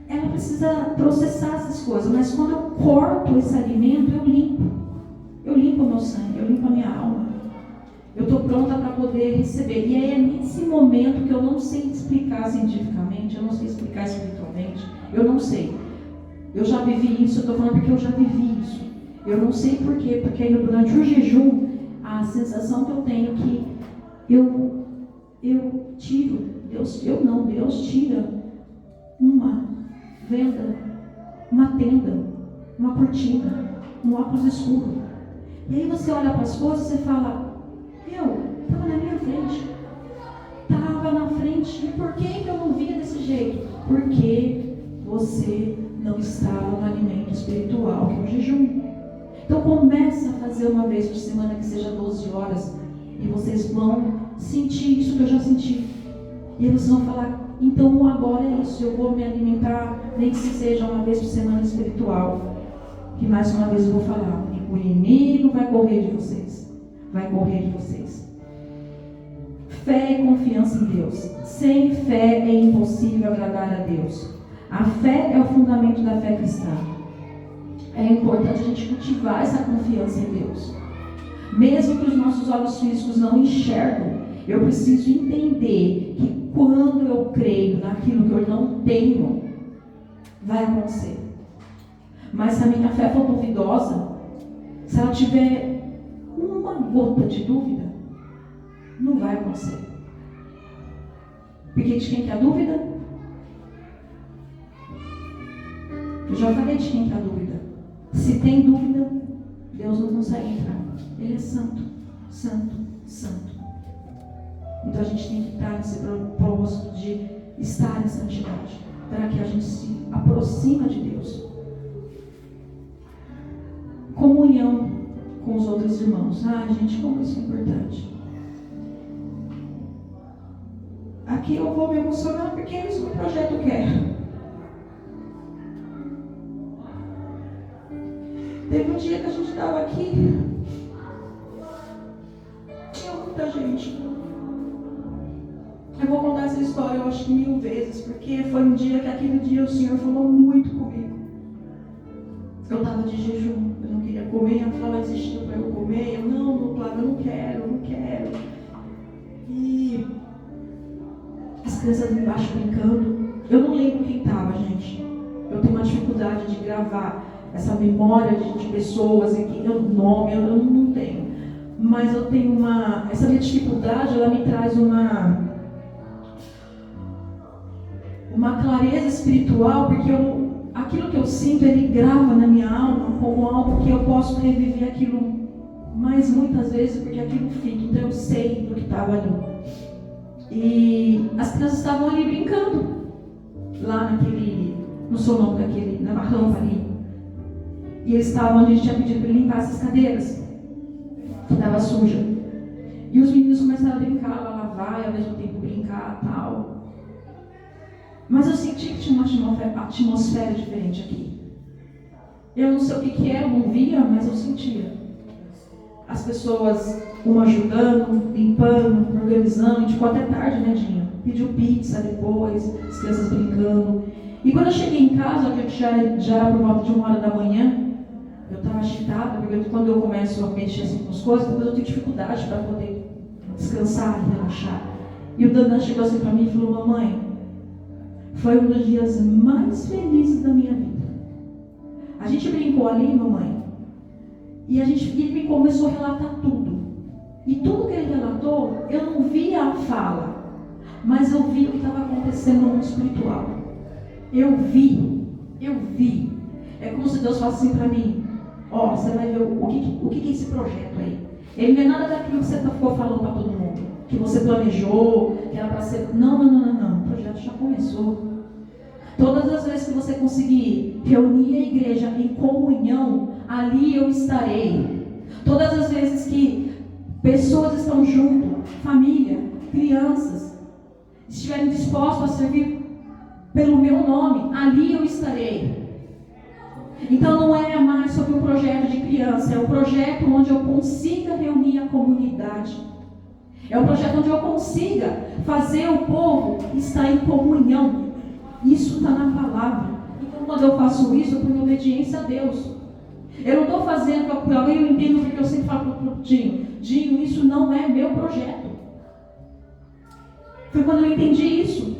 [SPEAKER 3] ela precisa processar essas coisas, mas quando eu corto esse alimento, eu limpo o meu sangue, eu limpo a minha alma. Eu estou pronta para poder receber. E é nesse momento que eu não sei explicar cientificamente, eu não sei explicar espiritualmente, eu não sei. Eu já vivi isso, eu estou falando porque eu já vivi isso. Eu não sei por quê, porque durante o jejum, a sensação que eu tenho é que eu tiro, Deus tira uma venda, uma tenda, uma cortina, um óculos escuro. E aí você olha para as coisas e fala, estava na minha frente. Estava na frente. E por que eu não via desse jeito? Porque você não estava no alimento espiritual, que é o jejum. Então começa a fazer uma vez por semana, que seja 12 horas. E vocês vão sentir isso que eu já senti. E aí vocês vão falar, então agora é isso, eu vou me alimentar, nem que seja uma vez por semana espiritual. Que mais uma vez eu vou falar, o inimigo vai correr de vocês. Vai correr de vocês. Fé e confiança em Deus. Sem fé é impossível agradar a Deus. A fé é o fundamento da fé cristã. É importante a gente cultivar essa confiança em Deus. Mesmo que os nossos olhos físicos não enxergam, eu preciso entender que quando eu creio naquilo que eu não tenho, vai acontecer. Mas se a minha fé for duvidosa, se ela tiver uma gota de dúvida, não vai acontecer. Porque de quem que é a dúvida? Eu já falei de quem que é a dúvida. Se tem dúvida, Deus não consegue entrar. Ele é santo, santo, santo. Então a gente tem que estar nesse propósito de estar em santidade, para que a gente se aproxime de Deus. Comunhão com os outros irmãos. Gente, como isso é importante. Aqui eu vou me emocionar porque é isso que o projeto quer. Teve um dia que a gente estava aqui, tinha muita gente. Eu vou contar essa história, eu acho que 1000 vezes, porque foi um dia que aquele dia o Senhor falou muito comigo. Eu estava de jejum, eu não queria comer, ela estava insistindo para eu comer, eu não quero. E as crianças embaixo brincando, eu não lembro quem estava, gente. Eu tenho uma dificuldade de gravar essa memória de pessoas e que eu não tenho. Mas eu tenho essa minha dificuldade, ela me traz uma clareza espiritual, porque aquilo que eu sinto, ele grava na minha alma como algo que eu posso reviver aquilo mais muitas vezes, porque aquilo fica. Então eu sei do que estava ali. E as crianças estavam ali brincando, lá naquele, não sei o nome daquele, na rampa ali. E eles estavam, a gente tinha pedido para limpar essas cadeiras, que estava suja. E os meninos começaram a brincar, lá lavar, e ao mesmo tempo brincar e tal. Mas eu senti que tinha uma atmosfera diferente aqui. Eu não sei o que era, eu não via, mas eu sentia. As pessoas, uma ajudando, limpando, organizando. A gente ficou até tarde, né, Dinho? Pediu pizza depois, as crianças brincando. E quando eu cheguei em casa, que já era por volta de 1h da manhã, eu estava agitada, porque quando eu começo a mexer assim com as coisas, depois eu tenho dificuldade para poder descansar e relaxar. E o Dandan chegou assim para mim e falou: mamãe, foi um dos dias mais felizes da minha vida. A gente brincou ali, mamãe, e ele começou a relatar tudo. E tudo que ele relatou, eu não via a fala, mas eu vi o que estava acontecendo no mundo espiritual. Eu vi. É como se Deus falasse assim para mim: ó, você vai ver o que é esse projeto aí. Ele não é nada daquilo que você ficou falando para todo mundo, que você planejou, que era para ser. Não. O projeto já começou. Todas as vezes que você conseguir reunir a igreja em comunhão, ali eu estarei. Todas as vezes que pessoas estão junto, família, crianças, estiverem dispostos a servir pelo meu nome, ali eu estarei. Então não é mais sobre um projeto de criança, é um projeto onde eu consiga reunir a comunidade. É um projeto onde eu consiga fazer o povo estar em comunhão. Isso está na palavra. Então quando eu faço isso, eu ponho obediência a Deus. Eu não estou fazendo por alguém, eu entendo porque eu sempre falo para o Dinho: isso não é meu projeto. Foi quando eu entendi isso.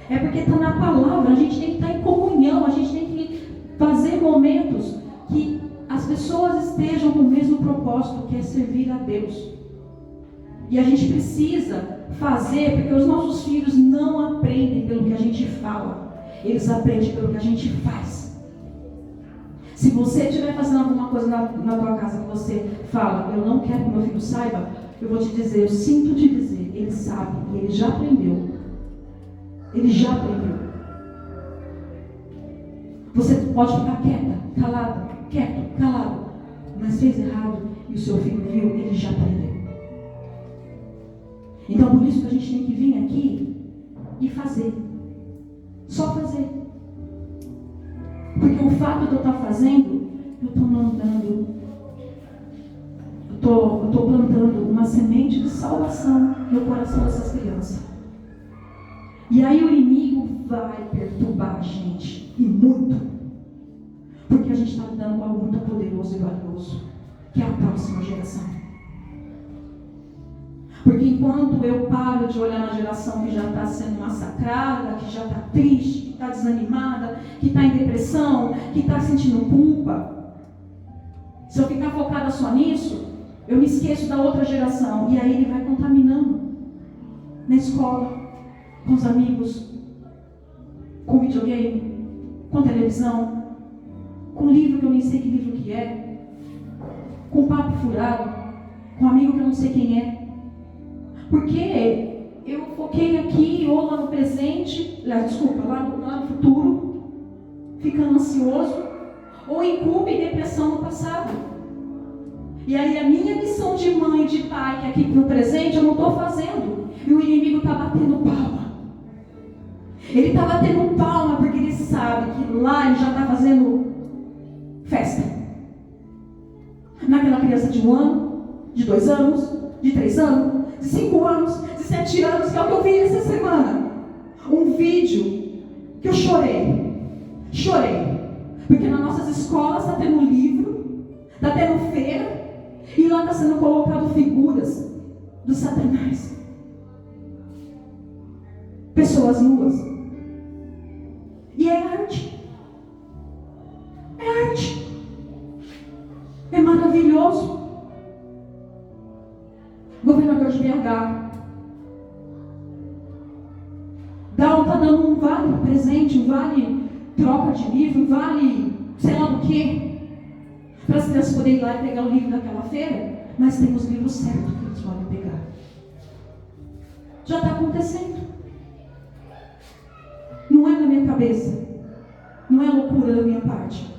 [SPEAKER 3] É porque está na palavra, a gente tem que estar em comunhão, a gente tem que fazer momentos que as pessoas estejam com o mesmo propósito, que é servir a Deus. E a gente precisa fazer, porque os nossos filhos não aprendem pelo que a gente fala, eles aprendem pelo que a gente faz. Se você estiver fazendo alguma coisa na tua casa que você fala: eu não quero que meu filho saiba, eu vou te dizer, eu sinto te dizer, ele sabe, e ele já aprendeu. Ele já aprendeu. Você pode ficar quieto, calado, mas fez errado e o seu filho viu, ele já aprendeu. Então por isso que a gente tem que vir aqui e fazer. Só fazer. Porque o fato de eu estar fazendo, eu estou mandando, eu estou plantando uma semente de salvação no coração dessas crianças. E aí o inimigo vai perturbar a gente, e muito. Porque a gente está lidando com algo muito poderoso e valioso, que é a próxima geração. Porque enquanto eu paro de olhar na geração que já está sendo massacrada, que já está triste, que está desanimada, que está em depressão, que está sentindo culpa, se eu ficar focada só nisso, eu me esqueço da outra geração. E aí ele vai contaminando na escola, com os amigos, com videogame, com televisão, com livro que eu nem sei que livro que é, com papo furado, com amigo que eu não sei quem é. Porque eu foquei aqui ou lá no presente, lá no futuro, ficando ansioso, ou em culpa e depressão no passado. E aí a minha missão de mãe e de pai, que é aqui no presente, eu não estou fazendo. E o inimigo está batendo palma. Ele está batendo palma porque ele sabe que lá ele já está fazendo festa. Naquela criança de 1 ano, de 2 anos, de 3 anos, de 5 anos, de 7 anos, que é o que eu vi essa semana. Um vídeo que eu chorei. Porque nas nossas escolas está tendo livro, está tendo feira, e lá está sendo colocado figuras do Satanás. Pessoas nuas. E é arte. É arte. É maravilhoso. Governador de BH está dando um vale presente, um vale troca de livro, um vale sei lá do que, para as crianças poderem ir lá e pegar o livro daquela feira, mas tem os livros certos que eles podem pegar. Já está acontecendo. Não é na minha cabeça. Não é loucura da minha parte.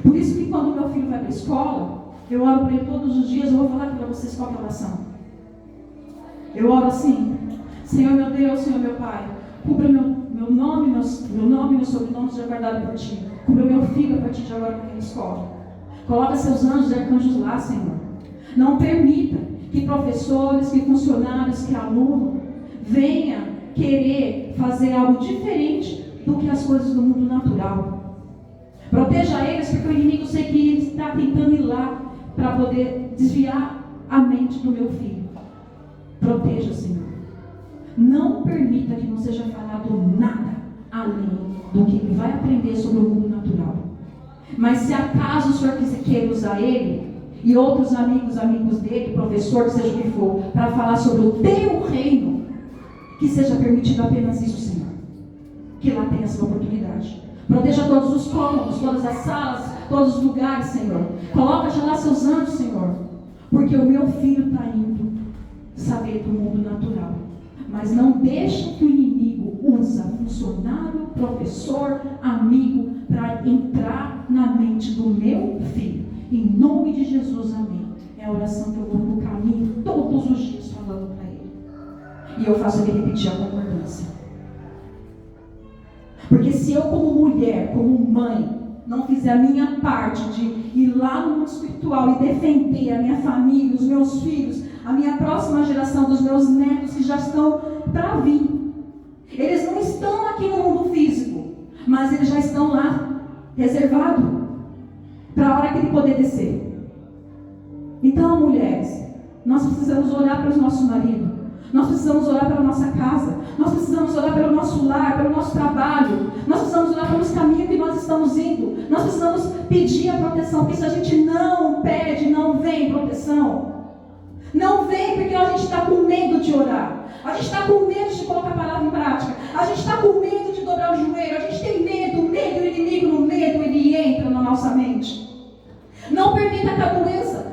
[SPEAKER 3] Por isso que quando meu filho vai para a escola, eu oro para ele todos os dias. Eu vou falar aqui para vocês qual é a oração. Eu oro assim: Senhor meu Deus, Senhor meu Pai, cubra meu nome e meu sobrenome seja guardado por Ti. Cubra meu filho a partir de agora naquela escola. Coloca seus anjos e arcanjos lá, Senhor. Não permita que professores, que funcionários, que alunos venham querer fazer algo diferente do que as coisas do mundo natural. Proteja eles, porque o inimigo sei que está tentando ir lá para poder desviar a mente do meu filho. Proteja, Senhor. Não permita que não seja falado nada além do que ele vai aprender sobre o mundo natural. Mas se acaso o Senhor queira usar ele e outros amigos dele, professor, seja o que for, para falar sobre o teu reino, que seja permitido apenas isso, Senhor. Que lá tenha essa oportunidade. Proteja todos os cômodos, todas as salas, todos os lugares, Senhor. Coloca já lá seus anjos, Senhor. Porque o meu filho está indo saber do mundo natural. Mas não deixa que o inimigo use funcionário, professor, amigo, para entrar na mente do meu filho. Em nome de Jesus, amém. É a oração que eu vou no caminho todos os dias falando para ele. E eu faço ele repetir a concordância. Porque se eu, como mulher, como mãe, não fizer a minha parte de ir lá no mundo espiritual e defender a minha família, os meus filhos, a minha próxima geração dos meus netos que já estão para vir. Eles não estão aqui no mundo físico, mas eles já estão lá, reservados, para a hora que ele poder descer. Então, mulheres, nós precisamos orar para os nossos maridos. Nós precisamos orar pela nossa casa. Nós precisamos orar pelo nosso lar, pelo nosso trabalho. Nós precisamos orar pelos caminhos que nós estamos indo. Nós precisamos pedir a proteção. Porque se a gente não pede, não vem proteção. Não vem porque a gente está com medo de orar. A gente está com medo de colocar a palavra em prática. A gente está com medo de dobrar o joelho. A gente tem medo. O medo, o inimigo no medo, ele entra na nossa mente. Não permita que a doença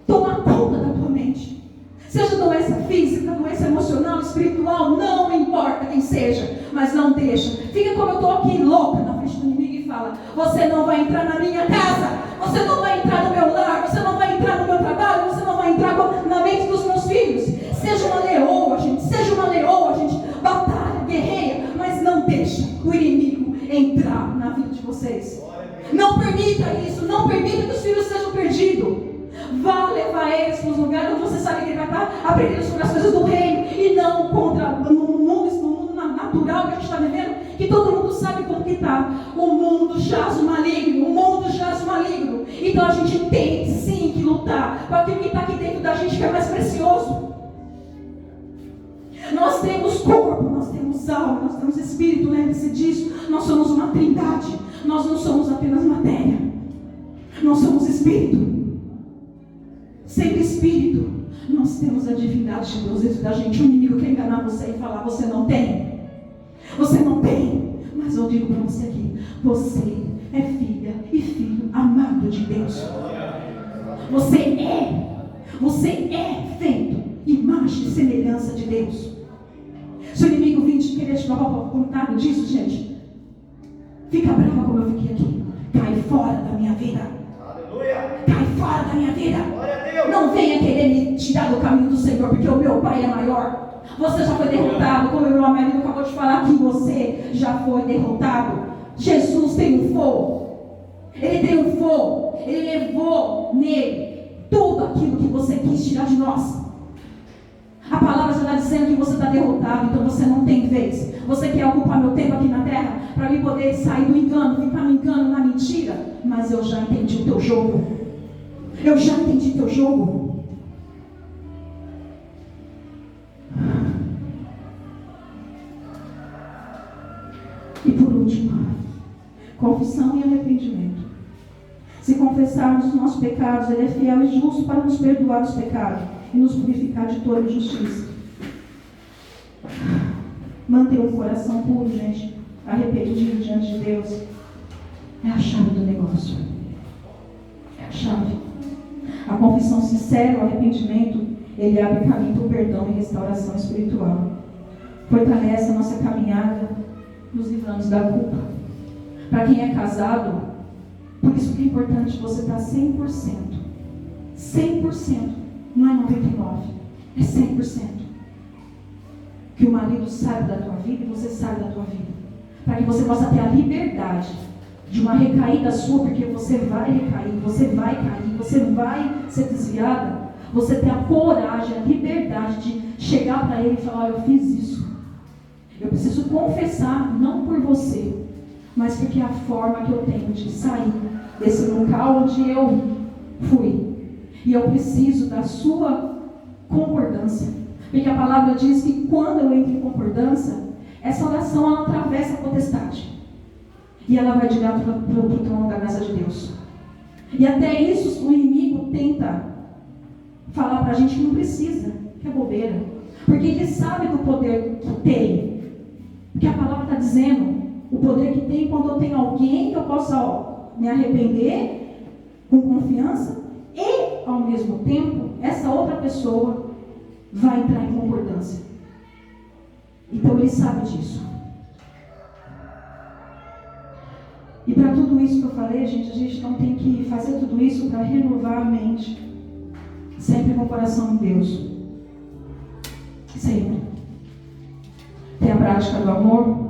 [SPEAKER 3] tome conta da tua mente. Seja doença física, doença emocional, espiritual, não importa quem seja, mas não deixa. Fica como eu estou aqui louca na frente do inimigo e fala: você não vai entrar na minha casa, você não vai entrar no meu lar, você não vai entrar no meu trabalho, você não vai entrar na mente dos meus filhos. Seja uma leoa, gente, batalha, guerreia, mas não deixa o inimigo entrar na vida de vocês. Não permita isso, não permita que os filhos sejam perdidos. Vá levar eles para os lugares onde você sabe que ele vai estar aprendendo sobre as coisas do reino e não contra no mundo natural que a gente está vivendo, que todo mundo sabe como que está. O mundo jaz o maligno, Então a gente tem sim que lutar com aquilo que está aqui dentro da gente, que é mais precioso. Nós temos corpo, nós temos alma, nós temos espírito, lembre-se disso. Nós somos uma trindade, nós não somos apenas matéria, nós somos espírito. Sempre espírito, nós temos a divindade de Deus dentro da gente. O inimigo quer enganar você e falar: você não tem. Mas eu digo para você aqui: você é filha e filho amado de Deus. Você é feito imagem e semelhança de Deus. Se o inimigo vir te querer te dar o contrário disso, gente, fica brava como eu fiquei aqui. Cai fora da minha vida. Cai fora da minha vida. Não venha querer me tirar do caminho do Senhor, porque o meu Pai é maior. Você já foi derrotado, como o meu marido acabou de falar que você já foi derrotado. Jesus triunfou. Ele triunfou. Ele levou nele tudo aquilo que você quis tirar de nós. A palavra já está dizendo que você está derrotado, então você não tem vez. Você quer ocupar meu tempo aqui na terra para me poder sair do engano, ficar me enganando na mentira. Mas eu já entendi o teu jogo. E por último, confissão e arrependimento. Se confessarmos os nossos pecados, Ele é fiel e justo para nos perdoar os pecados e nos purificar de toda injustiça. Manter um coração puro, gente, arrependido diante de Deus, é a chave do negócio. É a chave. A confissão sincera, o arrependimento, Ele abre caminho para o perdão e restauração espiritual. Fortalece a nossa caminhada, nos livrando da culpa. Para quem é casado, por isso que é importante você estar 100%. 100%. Não é 99%. É 100%. Que o marido saiba da tua vida e você saiba da tua vida. Para que você possa ter a liberdade de uma recaída sua, porque você vai recair, você vai cair, você vai ser desviada. Você ter a coragem, a liberdade de chegar para ele e falar: olha, eu fiz isso. Eu preciso confessar, não por você, mas porque é a forma que eu tenho de sair desse local onde eu fui. E eu preciso da sua concordância. Porque a palavra diz que quando eu entro em concordância, essa oração ela atravessa a potestade. E ela vai direto para o trono da graça de Deus. E até isso o inimigo tenta falar para a gente que não precisa, que é bobeira. Porque ele sabe do poder que tem. Porque a palavra está dizendo o poder que tem quando eu tenho alguém que eu possa me arrepender com confiança e, ao mesmo tempo, essa outra pessoa vai entrar em concordância. Então ele sabe disso. E para tudo isso que eu falei, gente, a gente não tem que fazer tudo isso para renovar a mente. Sempre com o coração em Deus. Sempre. Tem a prática do amor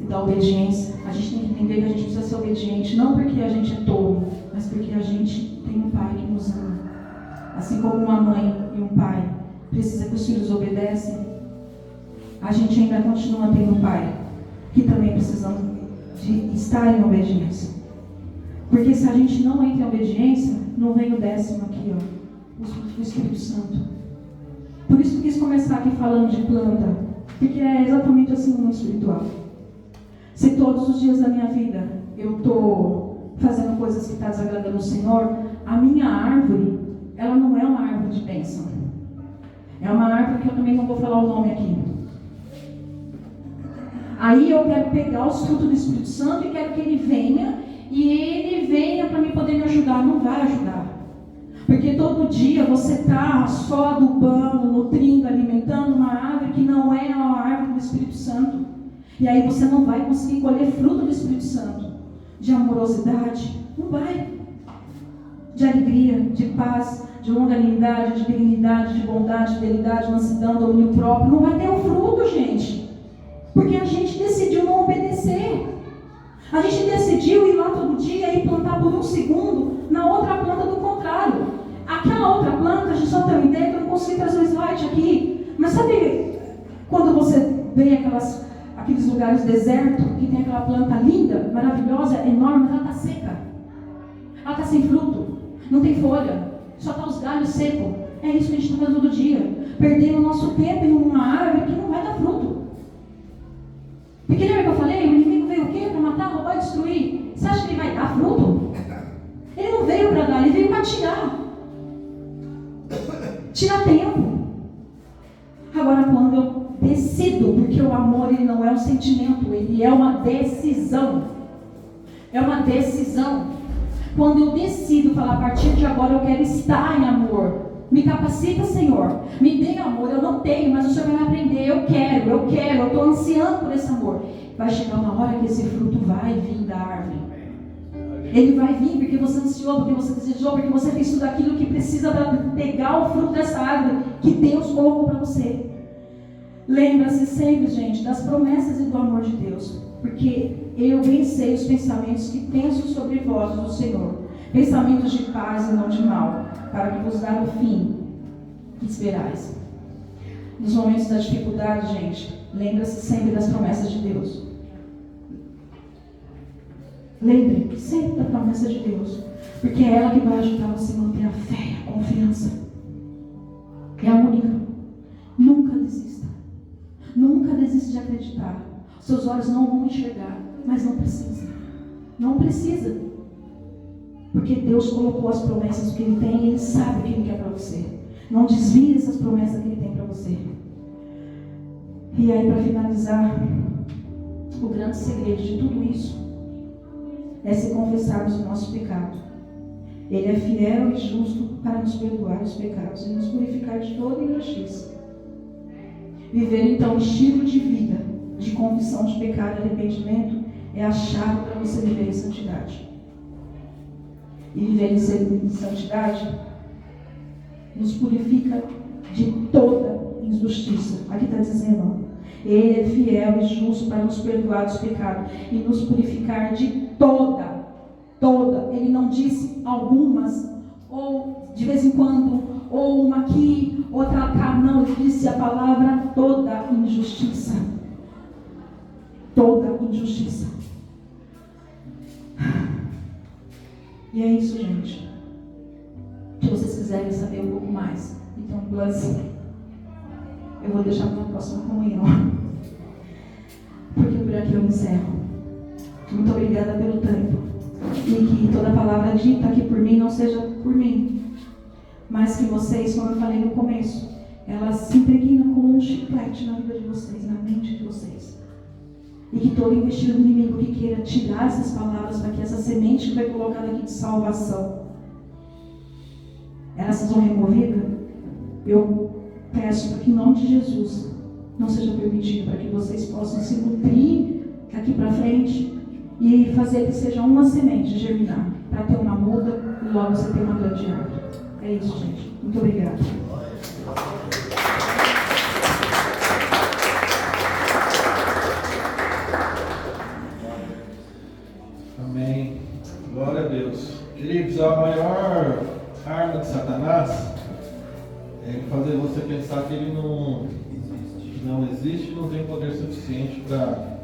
[SPEAKER 3] e da obediência. A gente tem que entender que a gente precisa ser obediente, não porque a gente é tolo, mas porque a gente tem um pai que nos ama. Assim como uma mãe e um pai precisa que os filhos obedecem, a gente ainda continua tendo um pai que também precisa de estar em obediência. Porque se a gente não entra em obediência, não vem o 10º aqui, ó, o Espírito Santo. Por isso que eu quis começar aqui falando de planta, porque é exatamente assim no mundo espiritual. Se todos os dias da minha vida eu estou fazendo coisas que estão desagradando o Senhor, a minha árvore, ela não é uma árvore de bênção. É uma árvore que eu também não vou falar o nome aqui. Aí eu quero pegar os frutos do Espírito Santo e quero que ele venha, e ele venha para mim poder me ajudar. Não vai ajudar. Porque todo dia você está só adubando, nutrindo, alimentando uma árvore que não é a árvore do Espírito Santo. E aí você não vai conseguir colher fruto do Espírito Santo. De amorosidade, não vai. De alegria, de paz, de longanimidade, de benignidade, de bondade, fidelidade, mansidão, domínio próprio. Não vai ter um fruto, gente. Porque a gente decidiu não obedecer. A gente decidiu ir lá todo dia e plantar por um segundo na outra planta do contrário. Aquela outra planta, a gente só tem uma ideia que eu não consigo trazer o slide aqui. Mas sabe quando você vê aqueles lugares desertos, que tem aquela planta linda, maravilhosa, enorme, mas ela está seca. Ela está sem fruto, não tem folha, só está os galhos secos. É isso que a gente está fazendo todo dia. Perdendo o nosso tempo em uma árvore que não vai dar fruto. Porque lembra que eu falei? O inimigo veio o quê? Para matar, roubar e destruir. Você acha que ele vai dar fruto? Ele não veio para dar, ele veio para tirar. Tirar tempo. Agora, quando eu decido, porque o amor ele não é um sentimento, ele é uma decisão. É uma decisão. Quando eu decido falar, a partir de agora eu quero estar em amor. Me capacita, Senhor. Me dê amor. Eu não tenho, mas o Senhor vai me aprender. Eu quero. Eu estou ansiando por esse amor. Vai chegar uma hora que esse fruto vai vir da árvore. Ele vai vir porque você ansiou, porque você desejou, porque você fez tudo aquilo que precisa para pegar o fruto dessa árvore que Deus colocou para você. Lembra-se sempre, gente, das promessas e do amor de Deus. Porque eu bem sei os pensamentos que penso sobre vós, do Senhor. Pensamentos de paz e não de mal, para que vos dar o fim que esperais. Nos momentos da dificuldade, gente, lembra-se sempre das promessas de Deus. Lembre sempre da promessa de Deus, porque é ela que vai ajudar você a manter a fé, a confiança. É a única. Nunca desista. Nunca desista de acreditar. Seus olhos não vão enxergar, mas não precisa. Não precisa. Porque Deus colocou as promessas que Ele tem e Ele sabe o que Ele quer para você. Não desvie dessas promessas que Ele tem para você. E aí, para finalizar, o grande segredo de tudo isso é se confessarmos o nosso pecado. Ele é fiel e justo para nos perdoar perdoar os pecados e nos purificar de toda injustiça. Viver então um estilo de vida de confissão de pecado e arrependimento é a chave para você viver em santidade. E viver em santidade nos purifica de toda injustiça. Aqui está dizendo, Ele é fiel e justo para nos perdoar dos pecados e nos purificar de toda. Ele não disse algumas, ou de vez em quando, ou uma aqui, outra cá. Não, ele disse a palavra toda injustiça. Toda injustiça. E é isso, gente. Se vocês quiserem saber um pouco mais, então, eu vou deixar para a próxima comunhão. Porque por aqui eu encerro. Muito obrigada pelo tempo. E que toda palavra dita aqui por mim não seja por mim, mas que vocês, como eu falei no começo, ela se impregna como um chiclete na vida de vocês, na mente de vocês. E que todo investido do inimigo que queira tirar essas palavras para que essa semente que foi colocada aqui de salvação, elas sejam removidas, eu peço para que em nome de Jesus não seja permitido, para que vocês possam se nutrir daqui para frente e fazer que seja uma semente germinar, para ter uma muda e logo você ter uma grande árvore. É isso, gente. Muito obrigada.
[SPEAKER 2] Amém. Glória a Deus. Queridos, a maior arma de Satanás é fazer você pensar que ele não existe e não tem poder suficiente para